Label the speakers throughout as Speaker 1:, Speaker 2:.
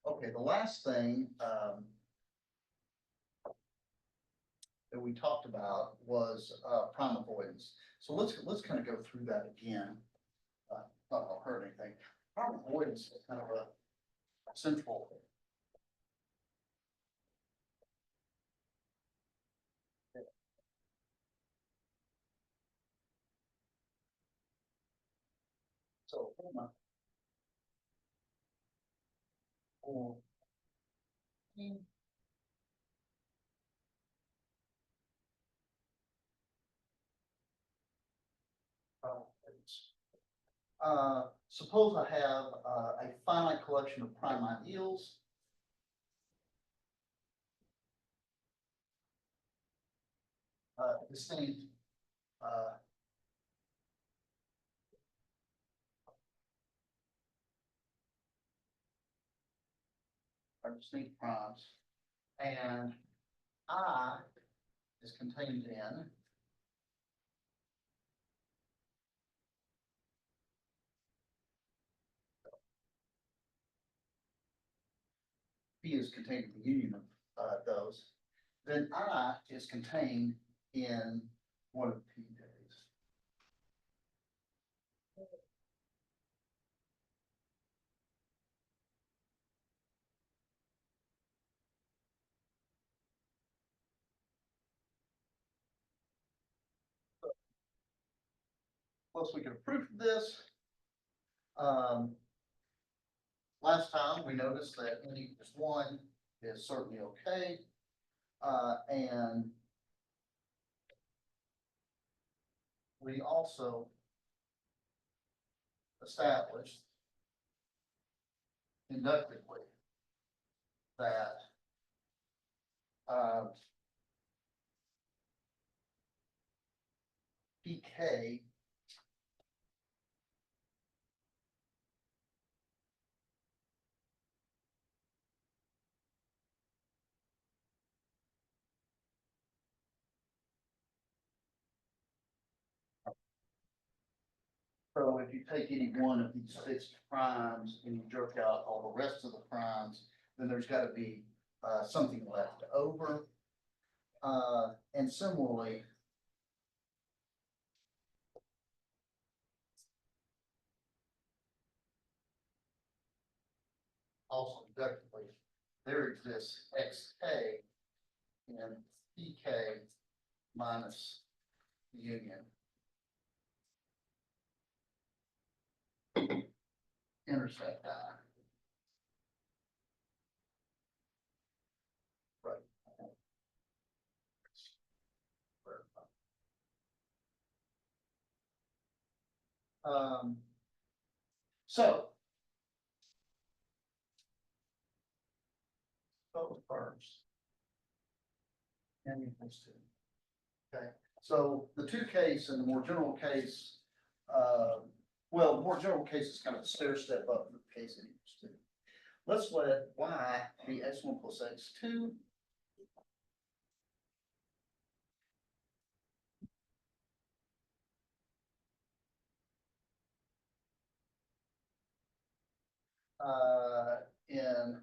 Speaker 1: Okay, the last thing, that we talked about was, prime avoidance. So let's kind of go through that again. Not gonna hurt anything. Prime avoidance is kind of a central. So, hold on. Oh, suppose I have a finite collection of prime ideals. Distinct are distinct primes, and I is contained in P is contained in the union of those, then I is contained in one of the P days. Plus, we can prove this. Last time we noticed that n equals 1 is certainly okay. And we also established inductively that PK so if you take any one of these fixed primes and you jerk out all the rest of the primes, then there's got to be something left over. And similarly, also inductively, there exists xk in pk minus the union. Intersect I. Right. So first, n equals 2. Okay, so the two case and the more general case, well, the more general case is kind of a stair step up from the case n equals 2. Let's let y be x1 plus x2. In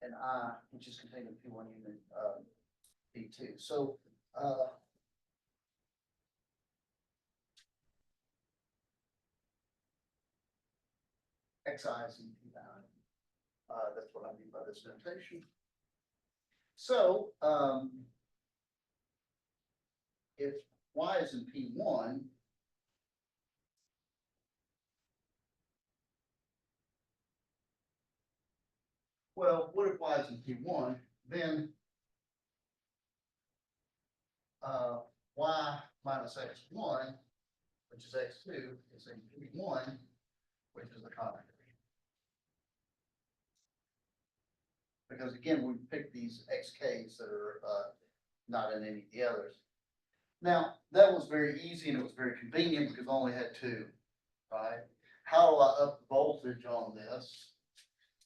Speaker 1: and I, which is contained in P1 union P2. So xi is in P9. That's what I mean by this notation. So if y is in P1, well, what if y is in P1? Then y minus x1, which is x2, is in P1, which is the common division. Because again, we picked these xk's that are not in any of the others. Now, that was very easy and it was very convenient because I only had 2, right? How do I up the voltage on this?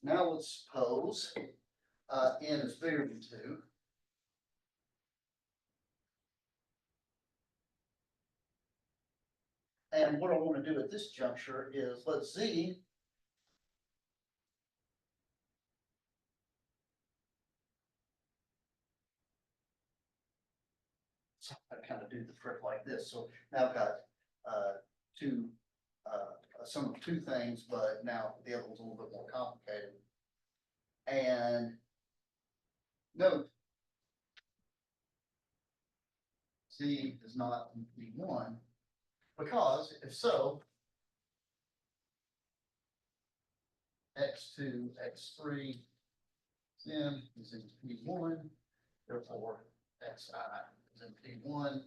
Speaker 1: Now let's suppose n is bigger than 2. And what I want to do at this juncture is let Z so I kind of do the trick like this. So now I've got two sum of two things, but now the other one's a little bit more complicated. And note Z is not P1 because if so, X2, X3, then is in P1, therefore Xi is in P1.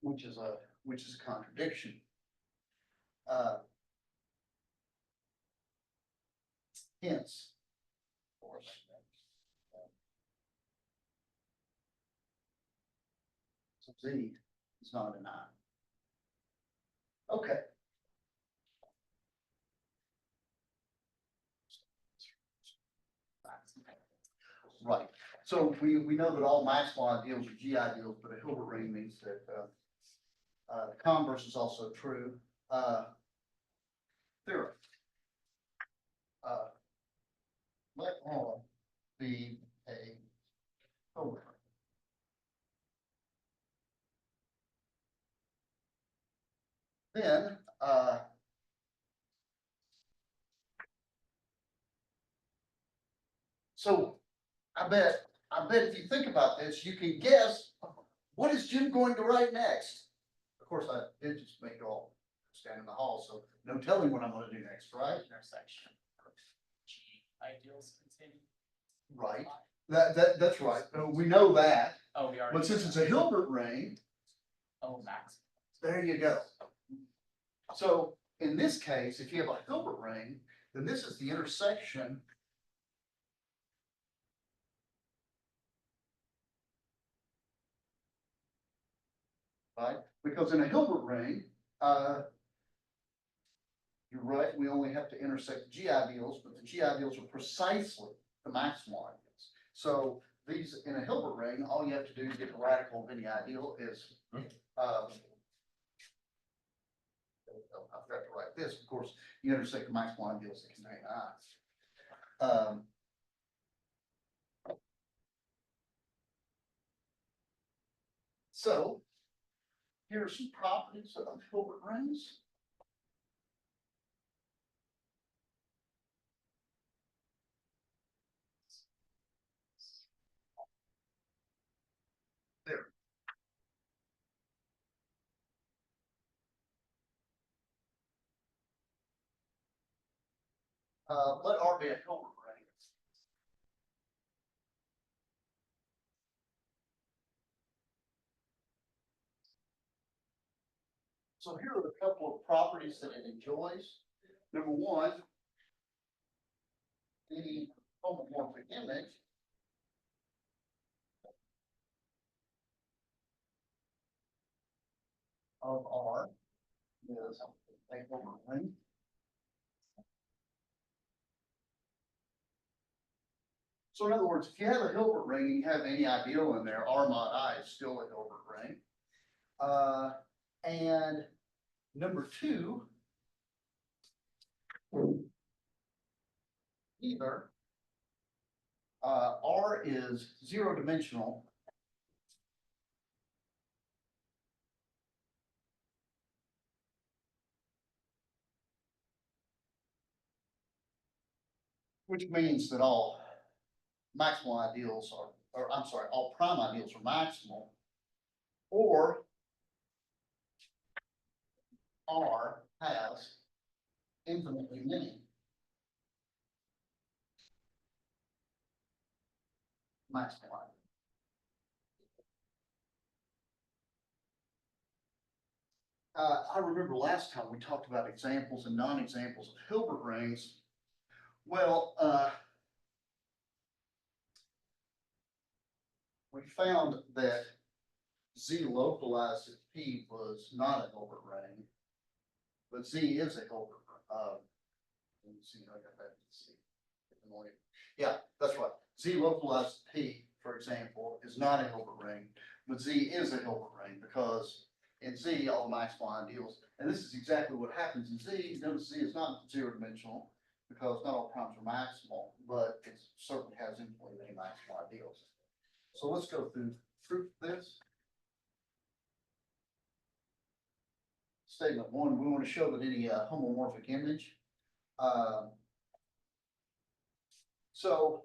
Speaker 1: Which is a contradiction. Hence, of course, so Z is not an I. Okay. Right. So we know that all Maxwell ideals are G ideals, but a Hilbert ring means that the converse is also true. Theorem. Let R be a Hilbert ring. Then so I bet if you think about this, you can guess what is Jim going to write next. Of course, I did just make it all stand in the hall, so no telling what I'm going to do next, right?
Speaker 2: Intersection of G-ideals and
Speaker 1: Right. That's right. We know that.
Speaker 2: Oh, we are.
Speaker 1: But since it's a Hilbert ring,
Speaker 2: Oh, max.
Speaker 1: there you go. So in this case, if you have a Hilbert ring, then this is the intersection right? Because in a Hilbert ring, you're right, we only have to intersect G ideals, but the G ideals are precisely the maximal ideals. So these, in a Hilbert ring, all you have to do to get the radical of any ideal is, I forgot to write this, of course, you intersect the maximal ideals that contain I. So here are some properties of Hilbert rings. There. Let R be a Hilbert ring. So here are a couple of properties that it enjoys. Number one, any homomorphic image of R is a Hilbert ring. So in other words, if you have a Hilbert ring and you have any ideal in there, R mod I is still a Hilbert ring. And number two, either R is zero dimensional which means that all maximal ideals are, or I'm sorry, all prime ideals are maximal, or R has infinitely many maximal ideals. I remember last time we talked about examples and non-examples of Hilbert rings. Well, we found that Z localized at P was not a Hilbert ring, but Z is a Hilbert. Let me see, I got that. Yeah, that's right. Z localized P, for example, is not a Hilbert ring, but Z is a Hilbert ring because in Z, all the maximal ideals, and this is exactly what happens in Z. Notice Z is not zero dimensional because not all primes are maximal, but it certainly has infinitely many maximal ideals. So let's go through proof of this. Statement one, we want to show that any homomorphic image. So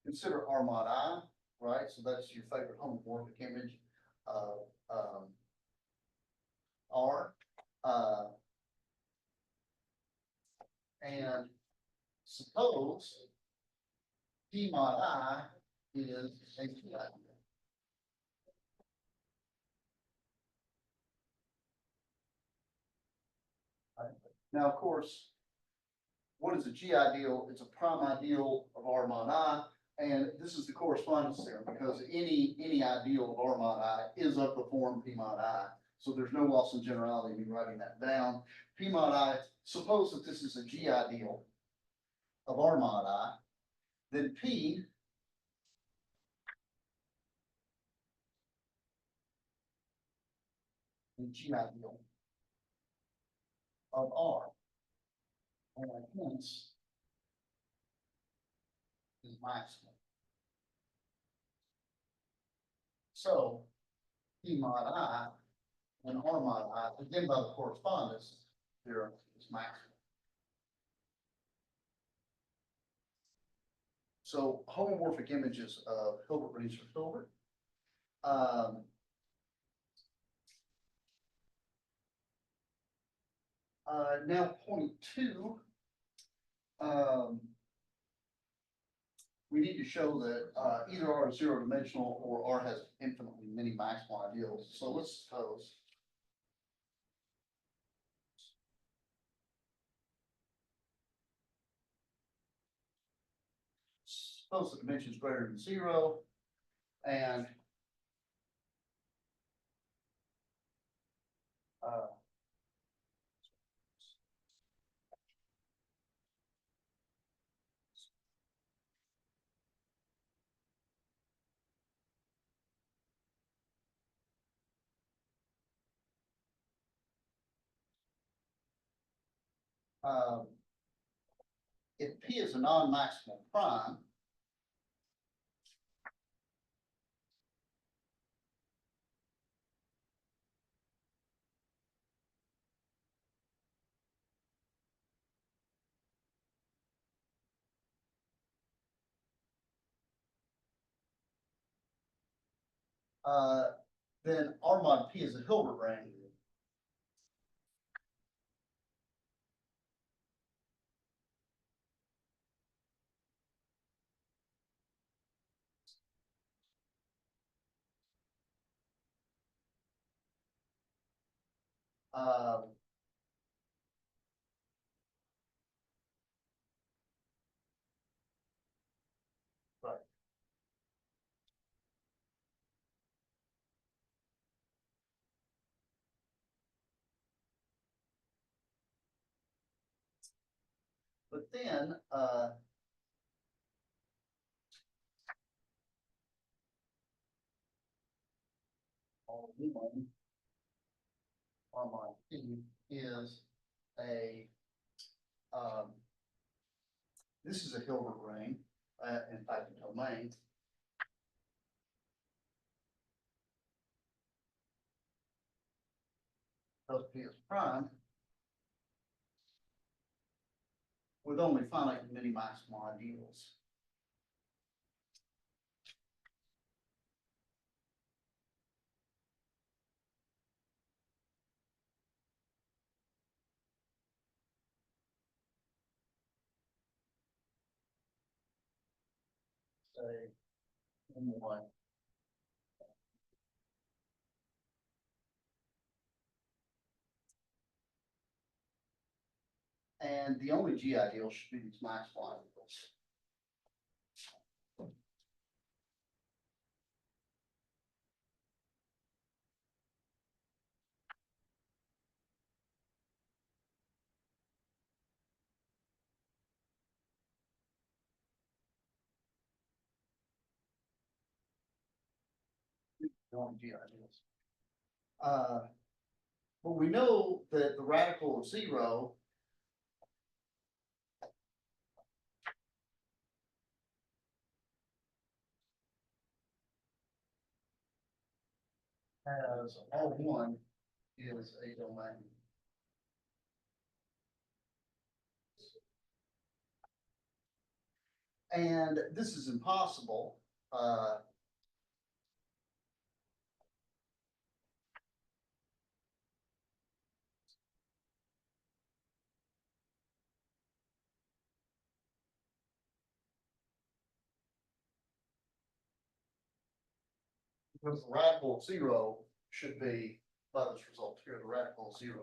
Speaker 1: consider R mod I, right? So that's your favorite homomorphic image of R. And suppose P mod I is a G-ideal. Right? Now, of course, what is a G-ideal? It's a prime ideal of R mod I, and this is the correspondence theorem because any ideal of R mod I is of the form P mod I. So there's no loss in generality in me writing that down. P mod I, suppose that this is a G-ideal of R mod I, then P is G-ideal of R. And hence is maximal. So P mod I and R mod I, again by the correspondence theorem, is maximal. So homomorphic images of Hilbert rings are Hilbert. Now point two, we need to show that either R is zero dimensional or R has infinitely many maximal ideals. So let's suppose the dimension is greater than zero and uh, um, if P is a non-maximal prime, then R mod P is a Hilbert ring. Um, right. But then, R1, R mod P is a, um, this is a Hilbert ring, in fact, a domain. Because P is prime with only finite many maximal ideals. Say, M1. And the only G ideal should be these maximal ideals. going G-ideals. But we know that the radical of 0 has R1 is a domain. And this is impossible. Because the radical of 0 should be, by this result here, the radical of 0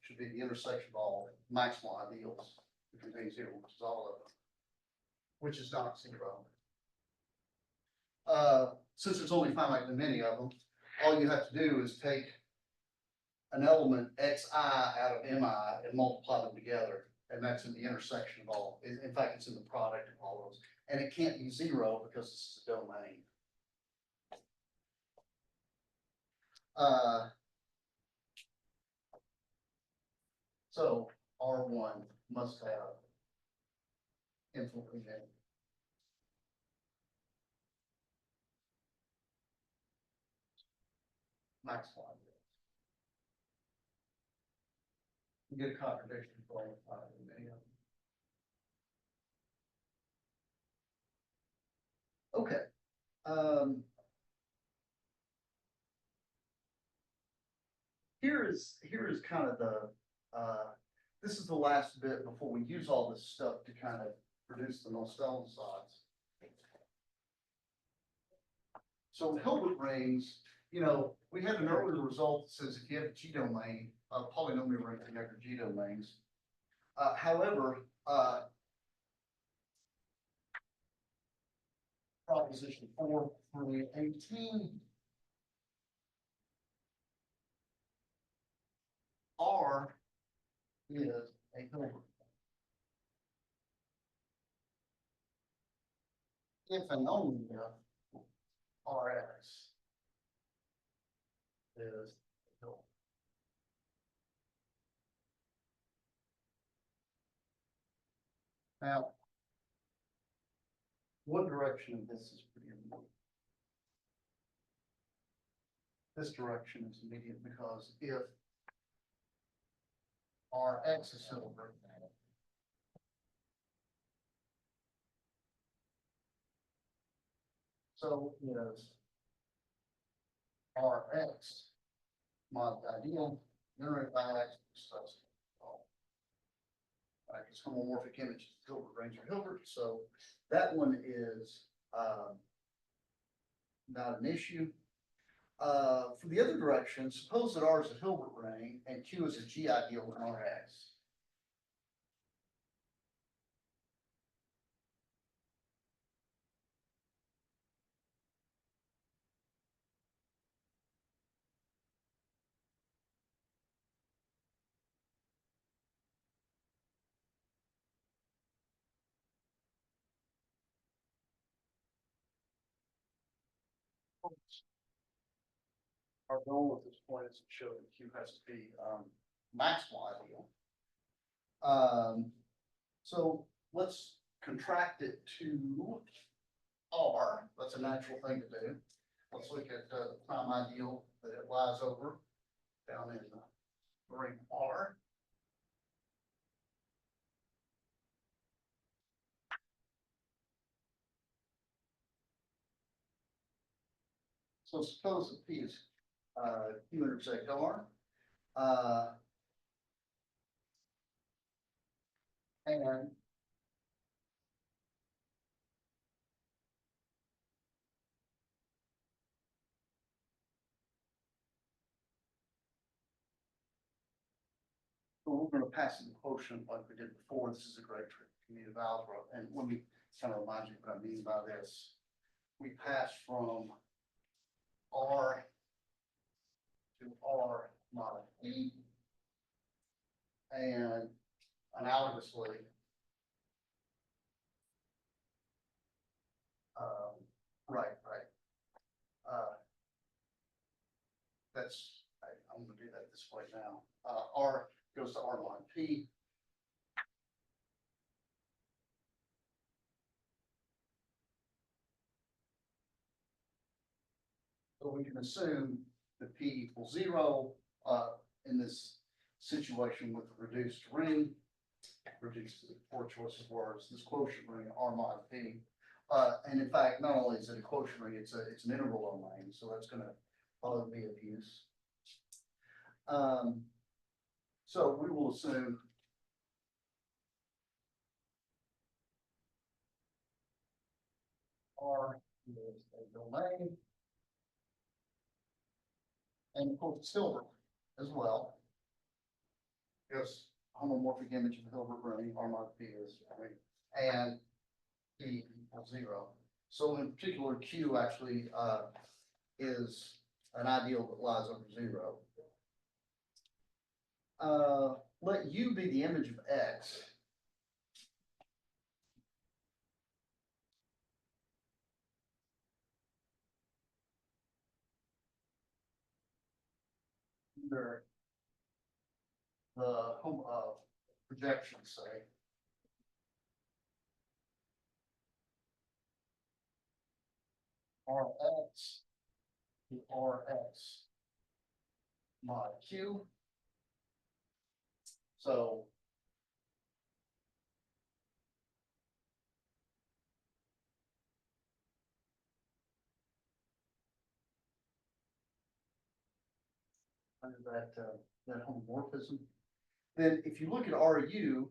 Speaker 1: should be the intersection of all maximal ideals, which contains 0, which is all of them, which is not 0. Since there's only finitely many of them, all you have to do is take an element xi out of mi and multiply them together, and that's in the intersection of all. In fact, it's in the product of all those, and it can't be 0 because this is a domain. So R1 must have infinitely many. Maximal ideals. You get a contradiction for all many of them. Okay. Here is kind of the, this is the last bit before we use all this stuff to kind of produce the Nullstellensatz. So in Hilbert rings, you know, we had an earlier result that says if you have a G domain, a polynomial ring can have G domains. However, proposition 4 through 18 R is a Hilbert. If and only if Rx is a Hilbert. Now, one direction of this is pretty important. This direction is immediate because if Rx is Hilbert, so is Rx mod ideal generated by X stuff. It's homomorphic image Hilbert range or Hilbert, so that one is not an issue. For the other direction, suppose that R is a Hilbert ring and Q is a G ideal in Rx. Our goal at this point is to show that Q has to be maximal ideal. So let's contract it to R. That's a natural thing to do. Let's look at the prime ideal that it lies over down in the ring R. So suppose that P is Q intersect R. And so we're going to pass in the quotient like we did before. This is a great trick commutative algebra. And let me kind of remind you what I mean by this. We pass from R to R mod E. And analogously, right. I'm gonna do that this way now. R goes to R mod P. So we can assume that P equals 0, in this situation with the reduced ring, reduced to the four choice of words, this quotient ring, R mod P. And in fact, not only is it a quotient ring, it's an integral domain, so that's gonna probably be of use. So we will assume R is a domain. And of course, it's Hilbert as well. Because homomorphic image of the Hilbert ring, R mod P is, and P equals 0. So in particular, Q actually is an ideal that lies over 0. Let U be the image of X. Under the projection, say. Rx to Rx mod Q. So under that homomorphism, then if you look at RU,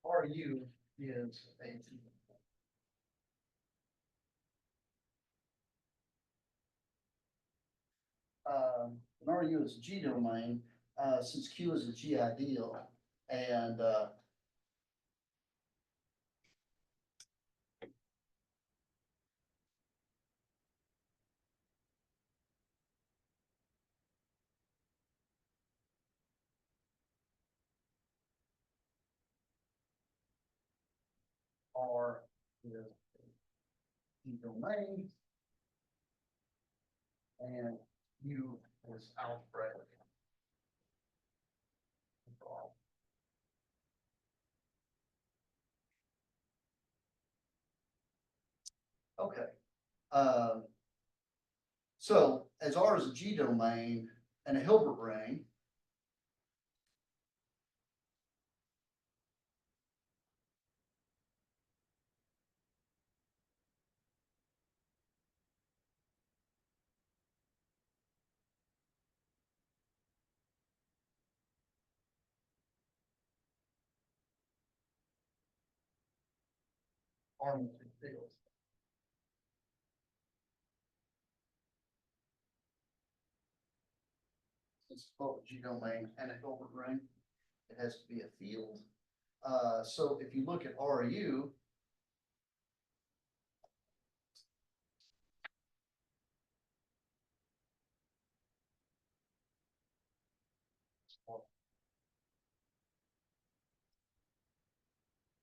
Speaker 1: RU is a an RU is a G domain, since Q is a G ideal, and R is a G domain, and U is algebraic. Okay. So as R is a G domain and a Hilbert ring, R must be field. It's both a G domain and a Hilbert ring. It has to be a field. So if you look at RU,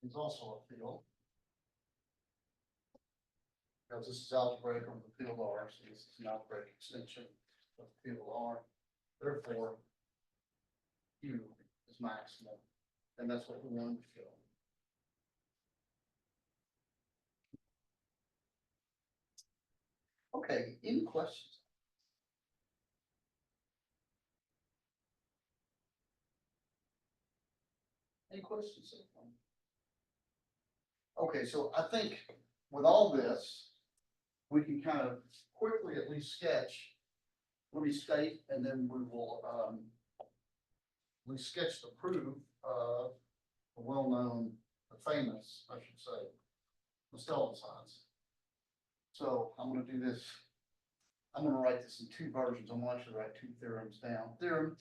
Speaker 1: is also a field. Because this is algebraic over the field R, so this is an algebraic extension of the field R. Therefore, Q is maximal, and that's what we wanted to show. Okay, any questions? Any questions so far? Okay, so I think with all this, we can kind of quickly at least sketch. Let me state, and then we sketch the proof of the well-known, the famous, I should say, Nullstellensatz. So I'm going to do this. I'm going to write this in two versions. I'm going to actually write two theorems down. Theorem.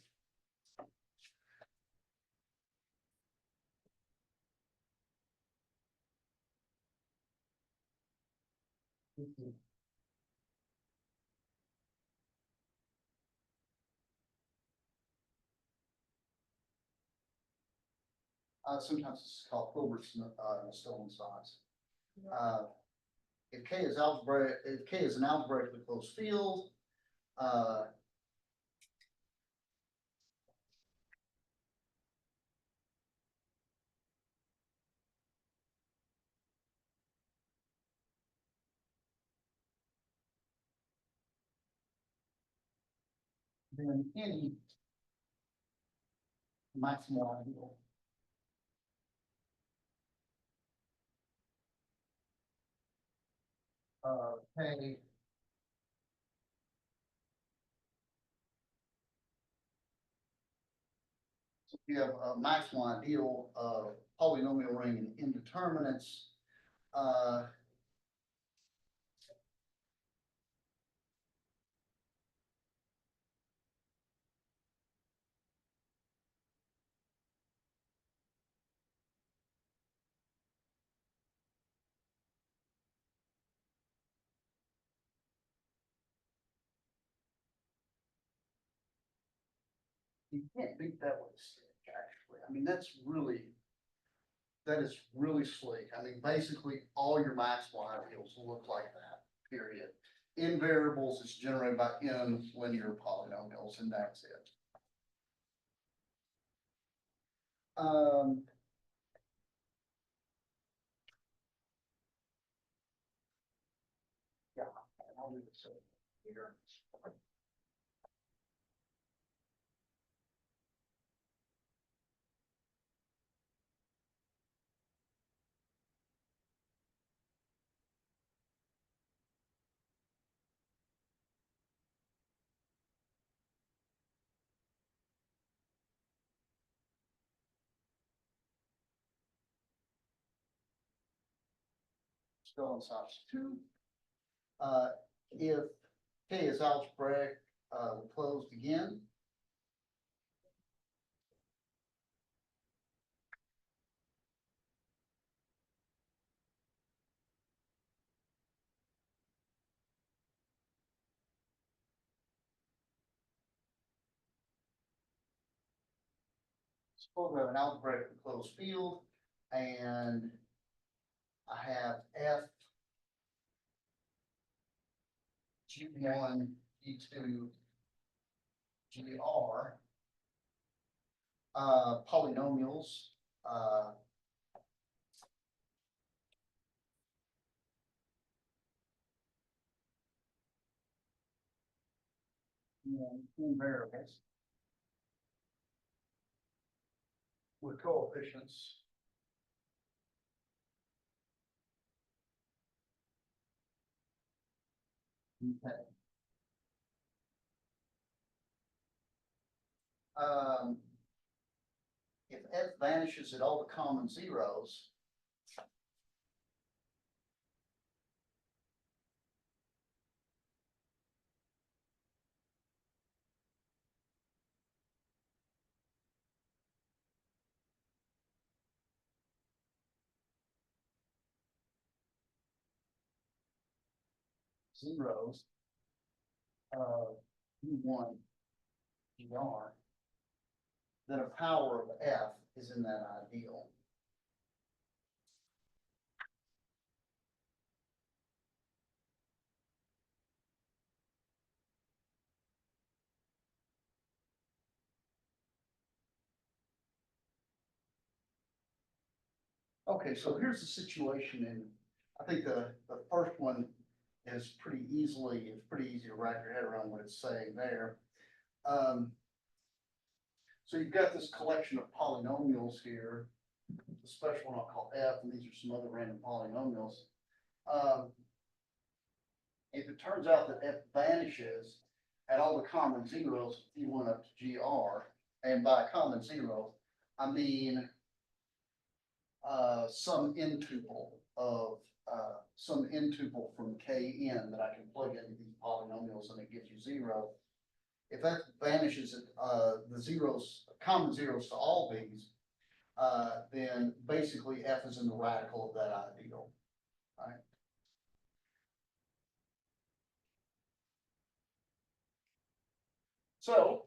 Speaker 1: Sometimes it's called Hilbert's, Nullstellensatz. If K is algebraic, if K is an algebraically closed field, then any maximal ideal K you have a maximal ideal polynomial ring and indeterminates. You can't beat that with a stick, actually. I mean, that is really sleek. I mean, basically, all your maximal ideals look like that, period. In variables is generated by n linear polynomials, and that's it. Yeah, I'll leave it so here. Nullstellensatz 2. If K is algebraic, closed again. Suppose we have an algebraically closed field, and I have F G1, G2, GR, polynomials, and variables with coefficients. Okay. If F vanishes at all the common zeros, zeros, U1, GR, then a power of F is in that ideal. Okay, so here's the situation, and I think the first one is pretty easy to wrap your head around what it's saying there. So you've got this collection of polynomials here, the special one I'll call F, and these are some other random polynomials. If it turns out that F vanishes at all the common zeros, U1 up to GR, and by common zero, I mean some n tuple of some n tuple from Kn that I can plug into these polynomials and it gives you 0. If that vanishes at the zeros, common zeros to all these, then basically F is in the radical of that ideal, right? So,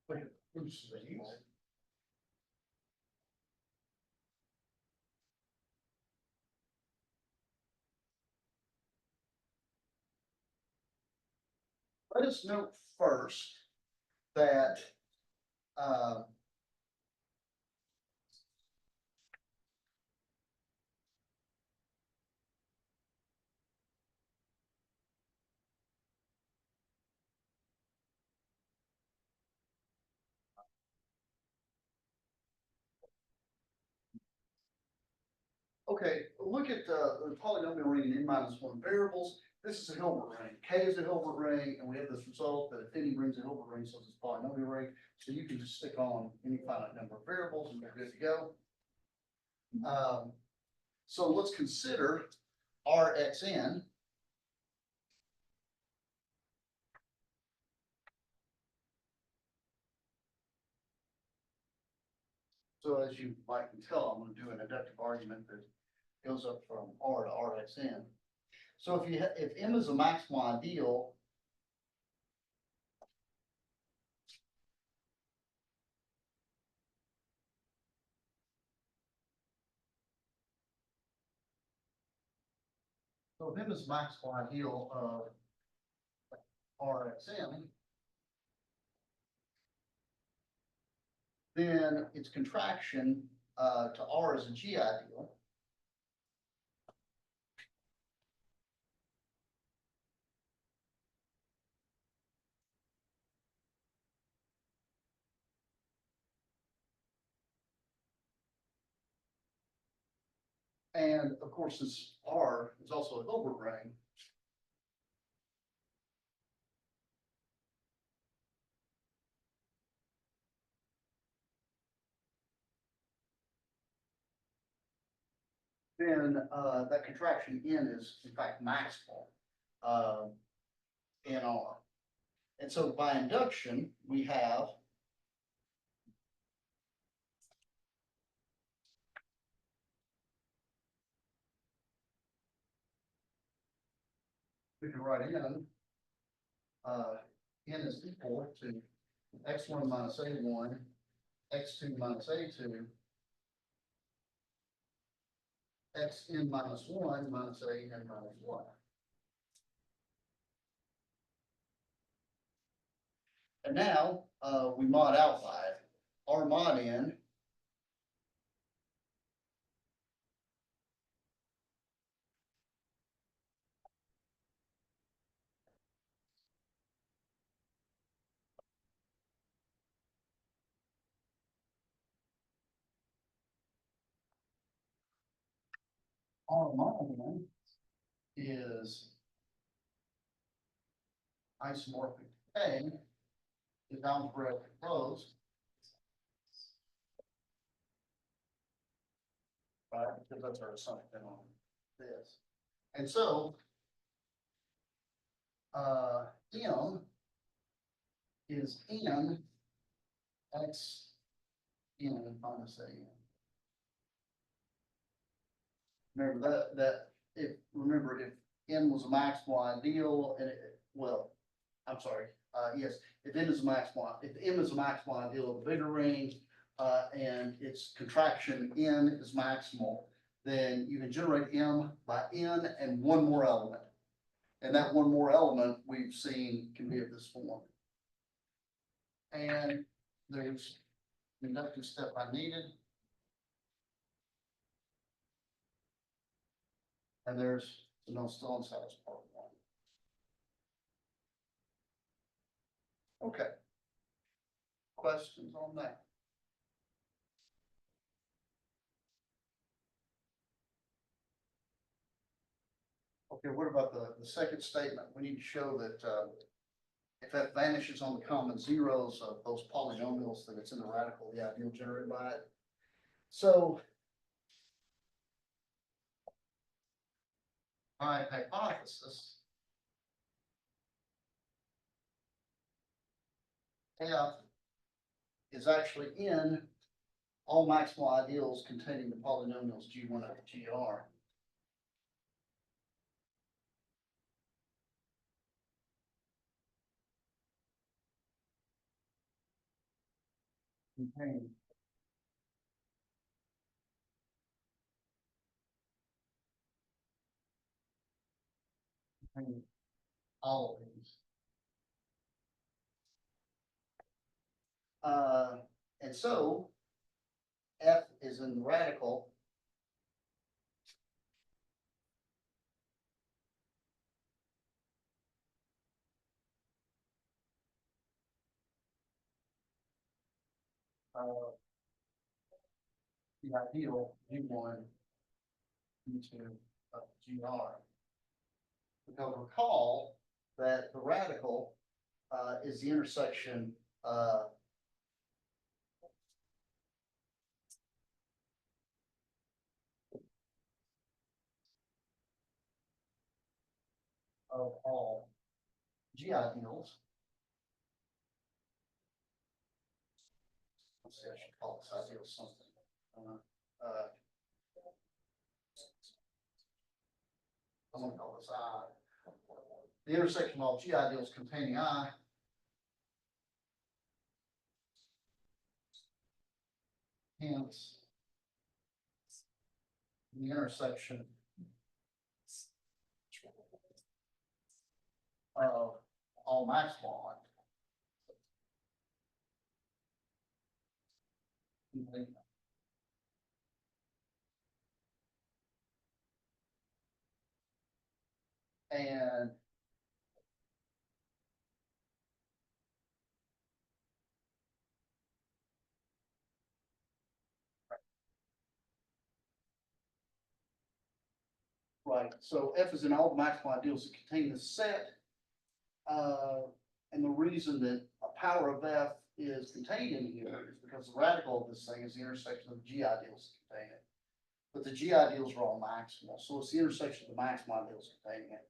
Speaker 1: look at proofs of these. let us note first that, okay, look at the polynomial ring in n-1 variables. This is a Hilbert ring. K is a Hilbert ring, and we have this result that if any ring's a Hilbert ring, so it's a polynomial ring. So you can just stick on any finite number of variables and you're good to go. So let's consider Rxn. So as you might tell, I'm going to do an inductive argument that goes up from R to Rxn. So if M is a maximal ideal, so if M is a maximal ideal of Rxn, then its contraction to R is a G ideal. And of course, since R is also a Hilbert ring, then that contraction N is in fact maximal in R. And so by induction, we have we can write N is equal to x1 minus a1, x2 minus a2, xn minus 1 minus an minus 1. And now we mod out by it. R mod n R mod n is isomorphic to K is algebraic closed. Right, because that's our assumption on this. And so M is n x n minus a n. Remember remember if n was a maximal ideal and I'm sorry, yes, if n is a maximal, if m is a maximal ideal of a bigger ring, and its contraction n is maximal, then you can generate m by n and one more element. And that one more element we've seen can be of this form. And there's the inductive step I needed. And there's the Nullstellensatz part 1. Okay. Questions on that? Okay, what about the second statement? We need to show that if that vanishes on the common zeros of those polynomials, then it's in the radical of the ideal generated by it. So my hypothesis F is actually in all maximal ideals containing the polynomials G1 over GR. Containing all of these. And so F is in the radical. Uh, the ideal G1 into GR. Because recall that the radical is the intersection of all G ideals. Let's see, I should call this ideal something. I'm gonna call this I. The intersection of all G ideals containing I. Hence, the intersection of all max bond. And right, so F is in all the maximal ideals that contain this set. And the reason that a power of F is contained in here is because the radical of this thing is the intersection of the G ideals that contain it. But the G ideals are all maximal, so it's the intersection of the maximal ideals containing it.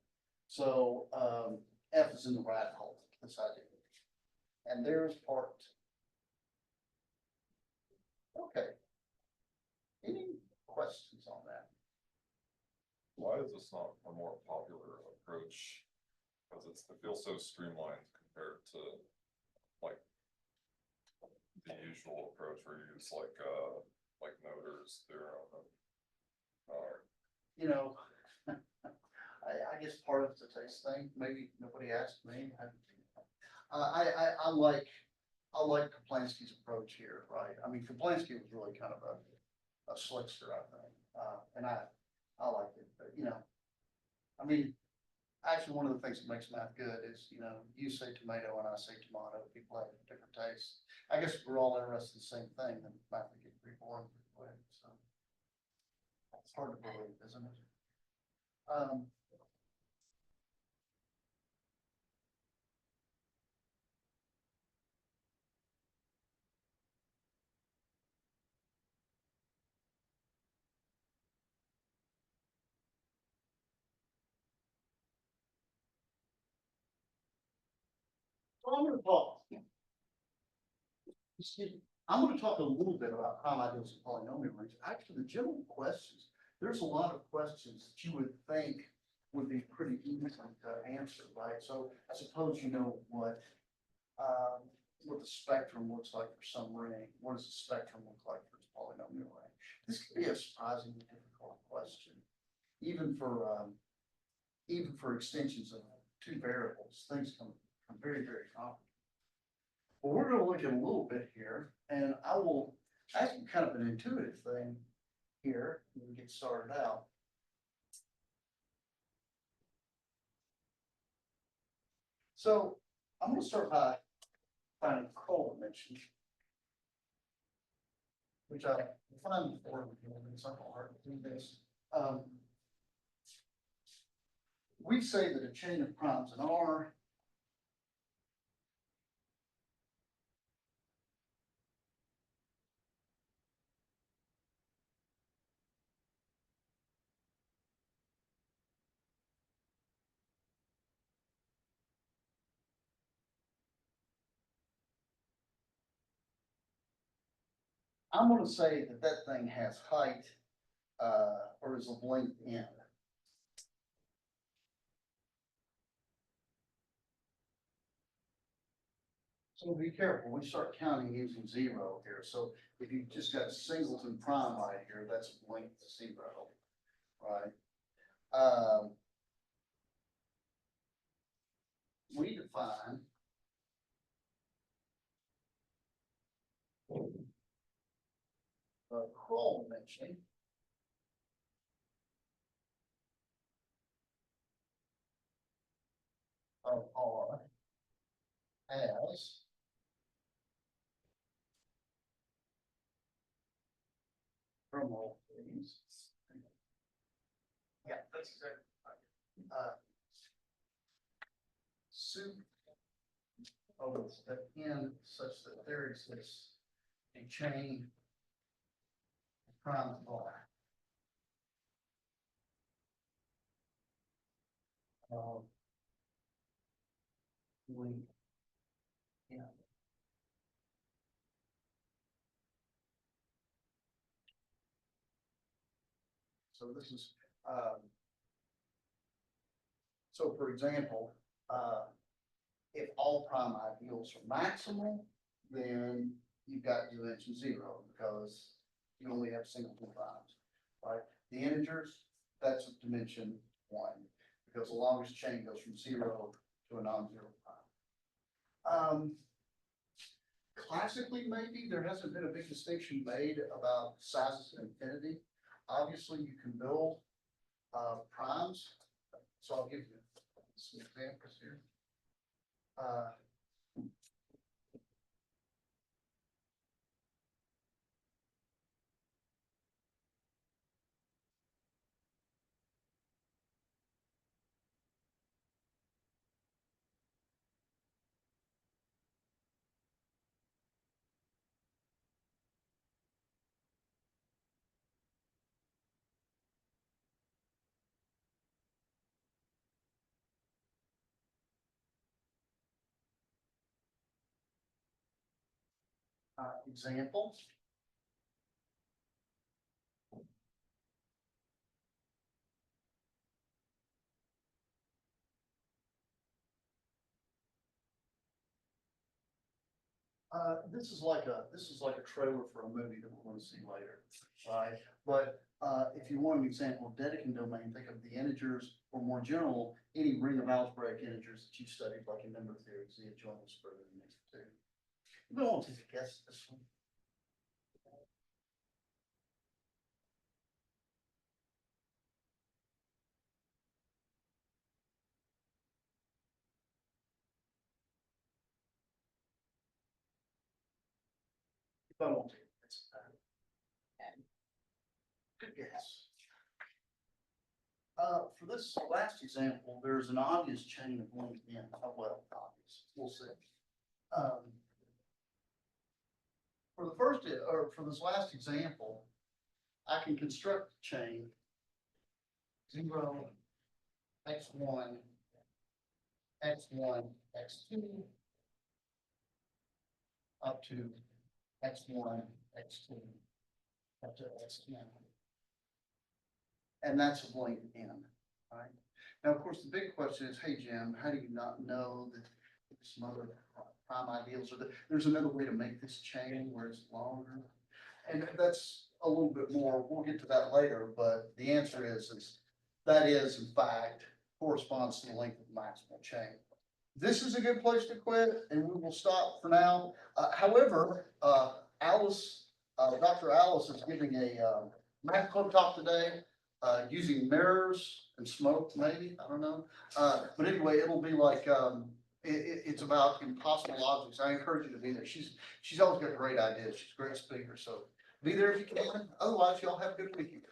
Speaker 1: So, F is in the radical, this idea. And there's part. Okay. Any questions on that?
Speaker 3: Why is this not a more popular approach? Because it feels so streamlined compared to like the usual approach where you use like Noether's theorem.
Speaker 1: You know, I guess part of it's a taste thing. Maybe nobody asked me. I like Kaplansky's approach here, right? I mean, Kaplansky was really kind of a slickster, I think. And I like it, but you know, I mean, actually, one of the things that makes math good is, you know, you say tomato and I say tomato, people have different tastes. I guess if we're all interested in the same thing, then math would get pretty boring pretty quick, so. It's hard to believe, isn't it? So I'm gonna talk a little bit about prime ideals and polynomial rings. Actually, the general questions, there's a lot of questions that you would think would be pretty easy to answer, right? So I suppose you know what the spectrum looks like for some ring. What does the spectrum look like for its polynomial ring? This could be a surprisingly difficult question, even for extensions of two variables. Things come very, very complicated. Well, we're going to look at a little bit here, and I will ask you kind of an intuitive thing here when we get started out. So I'm going to start by finding a Krull dimension, which I find before it's not hard to do this. We say that a chain of primes in R I'm going to say that that thing has height or is of length n. So be careful. We start counting using zero here. So if you just got a singleton prime right here, that's length zero, right? We define Krull mentioned. Of R as drum roll, please. Yeah, that's exactly. Soup of the n such that there exists a chain of prime bar. We, yeah. So this is, so for example, if all prime ideals are maximal, then you've got dimension zero because you only have singleton primes, right? The integers, that's a dimension one, because the longest chain goes from zero to a non-zero prime. Classically, maybe there hasn't been a big distinction made about sizes of infinity. Obviously, you can build primes, so I'll give you some examples here. Example. This is like a trailer for a movie that we're going to see later, right? But if you want an example of Dedekind domain, think of the integers, or more general, any ring of algebraic integers that you studied, like in number theory, so you join the square root of the next two. We don't want to take a guess at this one. If I want to, it's good guess. For this last example, there's an obvious chain of length n. Well, obvious. We'll see. For the first, or for this last example, I can construct a chain 0, x1, x1, x2, up to x1, x2, up to xn. And that's of length n, right? Now, of course, the big question is, hey, Jim, how do you not know that some other prime ideals are there's another way to make this chain where it's longer? And that's a little bit more, we'll get to that later, but the answer is that is, in fact, corresponds to the length of the maximal chain. This is a good place to quit, and we will stop for now. However, Alice, Dr. Alice is giving a math club talk today, using mirrors and smoke, maybe, I don't know. But anyway, it'll be like, it's about impossible objects. I encourage you to be there. She's always got great ideas. She's a great speaker, so be there if you can. Otherwise, y'all have a good weekend.